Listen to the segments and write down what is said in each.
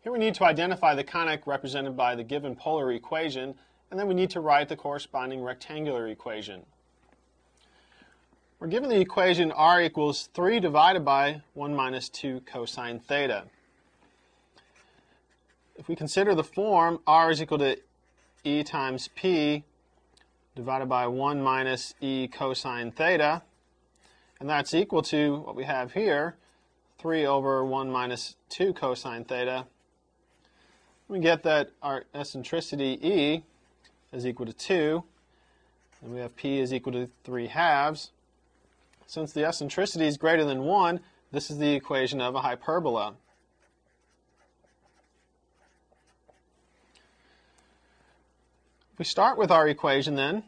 Here we need to identify the conic represented by the given polar equation, and then we need to write the corresponding rectangular equation. We're given the equation r equals 3 divided by 1 minus 2 cosine theta. If we consider the form, r is equal to e times p divided by 1 minus e cosine theta, and that's equal to what we have here, 3 over 1 minus 2 cosine theta. We get that our eccentricity e is equal to 2, and we have p is equal to 3 halves. Since the eccentricity is greater than 1, this is the equation of a hyperbola. If we start with our equation then,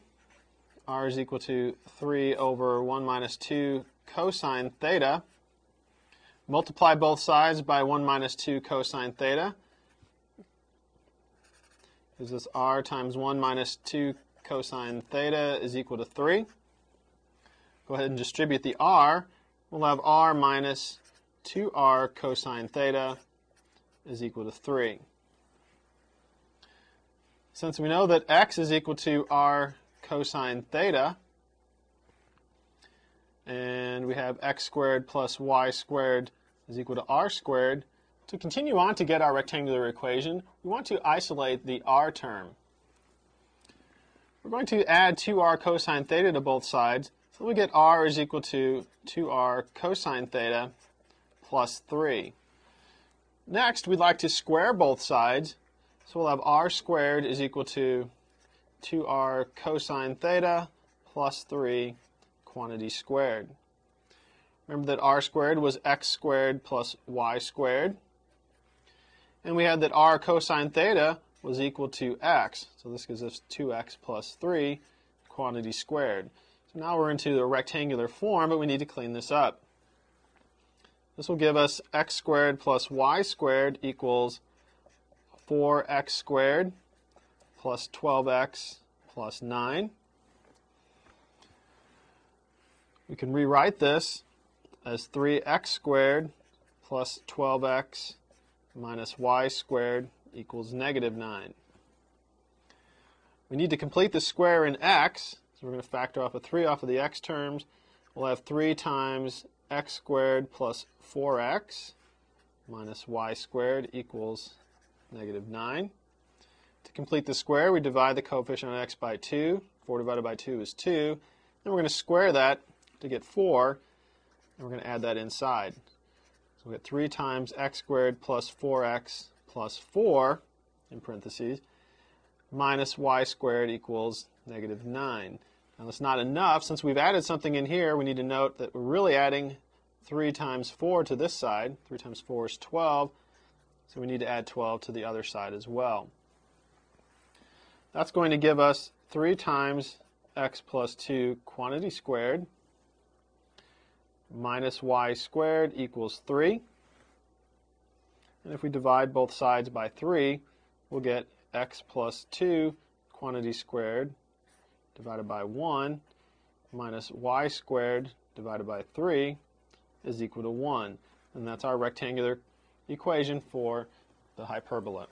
r is equal to 3 over 1 minus 2 cosine theta. Multiply both sides by 1 minus 2 cosine theta. Gives us r times 1 minus 2 cosine theta is equal to 3. Go ahead and distribute the r. We'll have r minus 2r cosine theta is equal to 3. Since we know that x is equal to r cosine theta, and we have x squared plus y squared is equal to r squared, to continue on to get our rectangular equation, we want to isolate the r term. We're going to add 2r cosine theta to both sides, so we get r is equal to 2r cosine theta plus 3. Next, we'd like to square both sides, so we'll have r squared is equal to 2r cosine theta plus 3 quantity squared. Remember that r squared was x squared plus y squared. And we had that r cosine theta was equal to x. So this gives us 2x plus 3 quantity squared. So now we're into the rectangular form, but we need to clean this up. This will give us x squared plus y squared equals 4x squared plus 12x plus 9. We can rewrite this as 3x squared plus 12x minus y squared equals negative 9. We need to complete the square in x, so we're going to factor off a 3 off of the x terms. We'll have 3 times x squared plus 4x minus y squared equals negative 9. To complete the square, we divide the coefficient of x by 2. 4 divided by 2 is 2. Then we're going to square that to get 4, and we're going to add that inside. So we get 3 times x squared plus 4x plus 4, in parentheses, minus y squared equals negative 9. Now that's not enough. Since we've added something in here, we need to note that we're really adding 3 times 4 to this side. 3 times 4 is 12, so we need to add 12 to the other side as well. That's going to give us 3 times x plus 2 quantity squared minus y squared equals 3. And if we divide both sides by 3, we'll get x plus 2 quantity squared divided by 1 minus y squared divided by 3 is equal to 1. And that's our rectangular equation for the hyperbola.